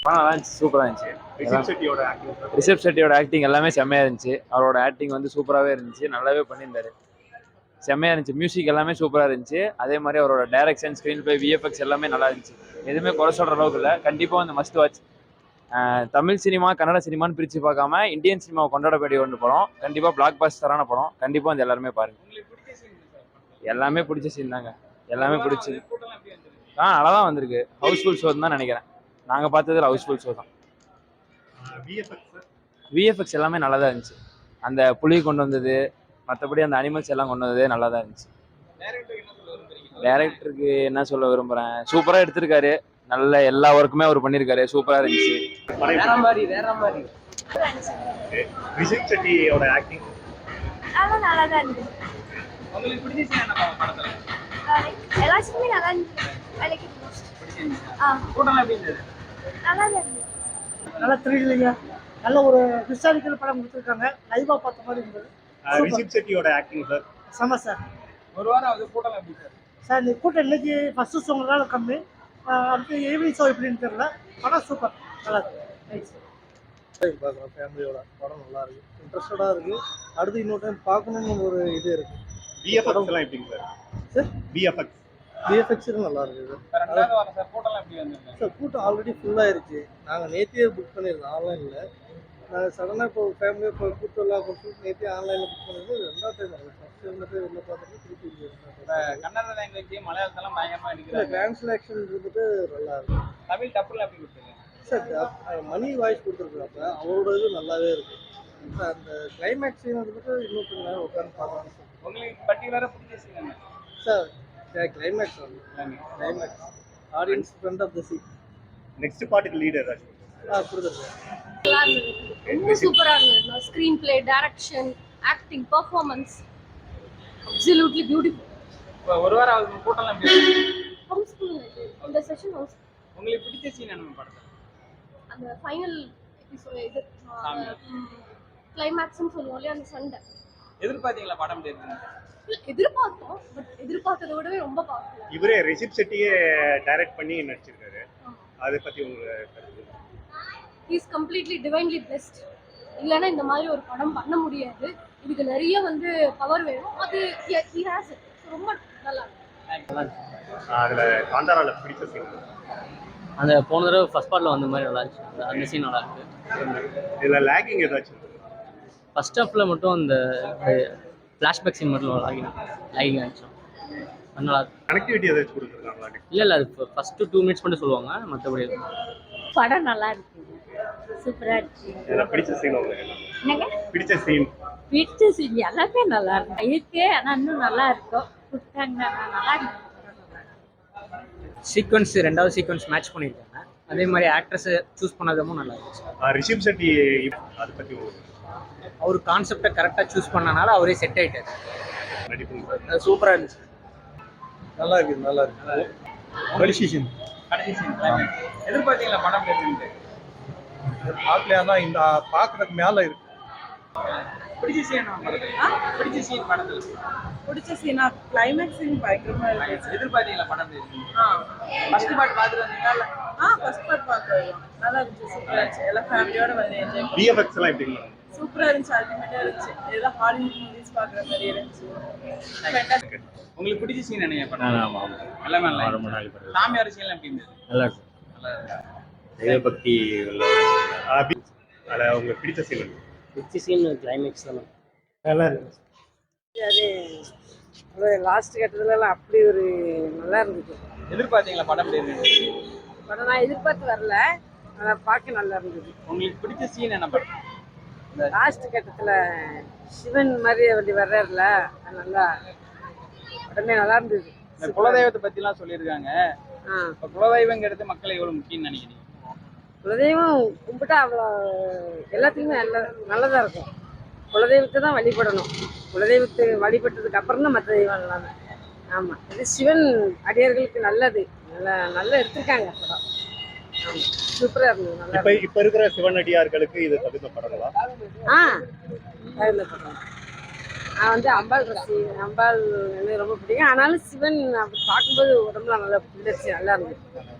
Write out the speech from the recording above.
படம் நல்லா இருந்துச்சு, சூப்பராக இருந்துச்சு. ரிஷப் ஷெட்டியோட ஆக்டிங் எல்லாமே செம்மையாக இருந்துச்சு. அவரோட ஆக்டிங் வந்து சூப்பராகவே இருந்துச்சு, நல்லாவே பண்ணியிருந்தாரு. செம்மையாக இருந்துச்சு. மியூசிக் எல்லாமே சூப்பராக இருந்துச்சு. அதே மாதிரி அவரோட டைரக்ஷன், ஸ்க்ரீன் பிளே, விஎஃப்எக்ஸ் எல்லாமே நல்லா இருந்துச்சு. எதுவுமே குறை சொல்கிற அளவுக்கு இல்லை. கண்டிப்பாக வந்து மஸ்ட் வாட்ச். தமிழ் சினிமா, கன்னட சினிமான்னு பிரித்து பார்க்காம இந்தியன் சினிமாவை கொண்டாடக்கூடிய ஒன்று படம். கண்டிப்பாக பிளாக் பாஸ்டரான படம். கண்டிப்பாக வந்து எல்லாருமே பாருங்க. எல்லாமே பிடிச்ச சீன் தாங்க, எல்லாமே பிடிச்சது. நல்லா தான் வந்திருக்கு. ஹவுஸ்ஃபுல் ஷோ தான் நினைக்கிறேன். நாங்கள் பார்த்ததில் ஹவுஸ்ஃபுல் ஷோ தான். விஎஃப்எக்ஸ் எல்லாமே நல்லா தான் இருந்துச்சு. அந்த புலி கொண்டு வந்தது, மற்றபடி அந்த அனிமல்ஸ் எல்லாம் கொண்டு வந்தது நல்லா தான் இருந்துச்சு. டைரக்டருக்கு என்ன சொல்ல விரும்புகிறேன், சூப்பராக எடுத்திருக்காரு. நல்ல எல்லா ஒர்க்குமே அவர் பண்ணியிருக்காரு, சூப்பராக இருந்துச்சு. வேற மாதிரி ரிஷப் செட்டியோட ஆக்டிங் நல்லா தான் இருந்துச்சு. உங்களுக்கு பிடிச்ச சீன் என்ன படத்துல? எல்லா சீனுமே நல்லா இருந்துச்சு. I like it most. கூட்டம்லாம் எப்படி இருந்தது? நல்லா தான் இருந்துச்சு. நல்லா த்ரில்லிங்கா நல்ல ஒரு ஹிஸ்டாரிக்கல் படம் கொடுத்துருக்காங்க. லைவா பார்த்த மாதிரி இருந்தது. ரிஷப் செட்டியோட ஆக்டிங் சார் செம சார். ஒரு வாரம் அது கூட்டம் எப்படி சார்? சார் இந்த கூட்டம் இன்னைக்கு ஃபர்ஸ்ட் ஷோங்களால கம்மி. அடுத்து ஈவினிங் ஷோ எப்படின்னு தெரியல. படம் சூப்பர், நல்லா இருக்கு. பார்க்குறோம் ஃபேமிலியோட. படம் நல்லா இருக்கு, இன்ட்ரெஸ்டடாக இருக்கு. அடுத்து இன்னொரு டைம் பார்க்கணும்னு ஒரு இது இருக்கு. விஎஃப்எக்ஸ் எல்லாம் எப்படிங்க சார்? சார் விஎஃப்எக்ஸ் நல்லா இருக்குது ரெண்டாவது வாரம் சார். கூட்டம்லாம் எப்படி வந்தது சார்? கூட்டம் ஆல்ரெடி ஃபுல்லாகிருச்சு. நாங்கள் நேற்றே புக் பண்ணியிருந்தோம் ஆன்லைனில். நாங்கள் சடனாக இப்போ ஃபேமிலியாக இப்போ கூட்டம் எல்லாம் சொல்லிட்டு நேற்றே ஆன்லைனில் புக் பண்ணியிருந்தோம். ரெண்டாவது டைம் ஆகுது. ஃபஸ்ட்டு இருந்துட்டு வெளில பார்த்துட்டு திருப்பி கன்னட லாங்குவேஜ், மலையாளத்தெல்லாம் பயங்கரமாக இல்லை எடுக்கிறாங்க. டிரான்ஸ்லேஷன் இருந்துட்டு நல்லா இருக்கும். தமிழ் டப்புல எப்படி கொடுத்துருங்க சார்? மணி வாய்ஸ் கொடுத்துருக்குறாப்ப அவரோட இது நல்லாவே இருக்குது. இப்போ அந்த கிளைமேக்ஸ் சீன் வந்துட்டு இன்னும் கொஞ்சம் நேரம் உட்காந்து பார்க்கணும் சார். உங்களுக்கு பர்டிகுலராக பிடிச்ச சீன் என்ன சார்? கிளைமேக்ஸ் வந்து climax audience front of the sea. Next பார்ட்டுக்கு லீடர் ஏதாச்சும் கொடுத்துருக்கேன். நல்லா இருந்தது. ரொம்ப சூப்பரா இருந்தது. Screenplay, direction, acting, performance absolutely beautiful. ஒரு வாரம் ஆகுது. கூட்டம்லாம் எப்படி இருந்தது? ஹவுஸ்ஃபுல். இந்த செஷன் ஹவுஸ். உங்களுக்கு பிடிச்ச சீன் என்ன படத்துல? அந்த ஃபைனல் எபிசோட் இது கிளைமேக்ஸ்னு சொல்லுவோம் இல்லையா, அந்த சண்டை. எதிர்பார்த்தீங்களா படம் எப்படி இருக்குன்னு? எதிர்பார்த்தோம், பட் எதிர்பார்த்ததை விடவே ரொம்ப பார்க்கல. இவரே ரிஷப் செட்டியே டைரக்ட் பண்ணி நடிச்சிருக்காரு. அதை பத்தி உங்களுக்கு he is completely divinely blessed. இல்லைன்னா இந்த மாதிரி ஒரு படம் பண்ண முடியாது. இதுக்கு நிறைய வந்து பவர் வேணும். அது he has it. ரொம்ப நல்லா இருக்கு. அதுல காந்தாரால பிடிச்ச சீன் அந்த போன தடவை ஃபர்ஸ்ட் பார்ட்டில் வந்த மாதிரி நல்லா இருந்துச்சு. அந்த சீன் நல்லா இருக்கு. இதுல லேகிங் ஏதாச்சும்? ஃபர்ஸ்ட் ஹாஃபில் மட்டும் அந்த ஃப்ளாஷ்பேக் சீன் மட்டும் லாகிங் ஆச்சு. நல்லா இருக்கு. கனெக்டிவிட்டி ஏதாச்சும் கொடுத்துருக்காங்களா? இல்லை அது ஃபர்ஸ்ட் 2 மினிட்ஸ் மட்டும் சொல்லுவாங்க, மற்றபடி படம் நல்லா இருக்கு, சூப்பரா இருக்கு. இதெல்லாம் பிடிச்ச சீன் உங்களுக்கு என்னங்க பிடிச்ச சீன்? பிடிச்ச சீன் எல்லாமே நல்லா இருக்கு. ஆனா இன்னும் நல்லா இருக்கும். கொடுத்தாங்க நல்லா இருக்கு. சீக்வன்ஸ், ரெண்டாவது சீக்வன்ஸ் மேட்ச் பண்ணியிருக்காங்க. அதே மாதிரி ஆக்ட்ரஸை சூஸ் பண்ணதும் நல்லா இருந்துச்சு. ரிஷப் செட்டி அதை பத்தி உங்களுக்கு? அவர் கான்செப்டை கரெக்டாக சூஸ் பண்ணனால அவரே செட் ஆகிட்டார். நடிப்பு சூப்பராக இருந்துச்சு. நல்லா இருக்குது, நல்லா இருக்குது. கடைசி சீன் எதிர்பார்த்தீங்களா படம் எப்படி இருக்கு? பார்க்கலையா இந்த பார்க்கறதுக்கு மேலே இருக்கு. பிடிச்ச சீன் படத்துல? பிடிச்ச சீன் படத்துல? பிடிச்ச சீனா கிளைமேக்ஸ் சீன் பயங்கரமா இருக்கு. எதிர்பார்த்தீங்களா படம் எப்படி இருக்கு? ஃபர்ஸ்ட் பார்ட் பார்த்துட்டு வந்தீங்களா? ஃபர்ஸ்ட் பார்ட் பார்த்தோம், நல்லா இருந்துச்சு, சூப்பரா இருந்துச்சு. எல்லா ஃபேமிலியோட வந்து என்ஜாய் பண்ணி விஎஃப்எக்ஸ் எல்லாம் எப்படி? சூப்பரா இருந்துச்சு, அல்டிமேட்டா இருந்துச்சு. ஏதோ ஹாலிவுட் மூவிஸ் பார்க்குற மாதிரி இருந்துச்சு. உங்களுக்கு பிடிச்ச சீன் என்ன படம்? எல்லாமே நல்லா இருக்கு. சாமியார் சீன்லாம் எப்படி இருந்தது? நல்லா இருக்கு. நல்லா இருக்கு. தெய்வபக்தி அதில் உங்களுக்கு பிடிச்ச சீன்? பிடிச்ச சீன் கிளைமேக்ஸ் தானே. நல்லா இருக்கு. அது லாஸ்ட் கட்டத்துலலாம் அப்படி ஒரு நல்லா இருந்துச்சு. எதிர்பார்த்தீங்களா படம் எப்படி இருக்கு? படம் நான் எதிர்பார்த்து வரல, ஆனால் பார்க்க நல்லா இருந்தது. உங்களுக்கு பிடிச்ச சீன் என்ன படம்? லாஸ்ட் கட்டத்தில் சிவன் மாதிரி அப்படி வர்றாருல, நல்லா உடனே நல்லா இருந்தது. இந்த குலதெய்வத்தை பற்றிலாம் சொல்லியிருக்காங்க. இப்போ குலதெய்வங்கிறது மக்கள் எவ்வளோ முக்கியம்னு நினைக்கிறீங்க? குலதெய்வம் கும்பிட்டா அவ்வளோ எல்லாத்துக்குமே நல்லதாக இருக்கும். குலதெய்வத்தை தான் வழிபடணும். குலதெய்வத்தை வழிபட்டதுக்கு அப்புறம் தான் மற்ற தெய்வம் எல்லாமே. ஆமாம், இது சிவன் அடியார்களுக்கு நல்லது. நல்லா எடுத்திருக்காங்க படம். சூப்பராக இருந்தது, நல்லா. இப்போ இருக்கிற சிவனடியார்களுக்கு இது தகுந்த படங்களா? தகுந்த படம். நான் வந்து அம்பாள் அம்பாள் எனக்கு ரொம்ப பிடிக்கும். ஆனாலும் சிவன் அப்படி பார்க்கும்போது உடம்புல நல்லா பிடிச்சி, நல்லா இருந்தது.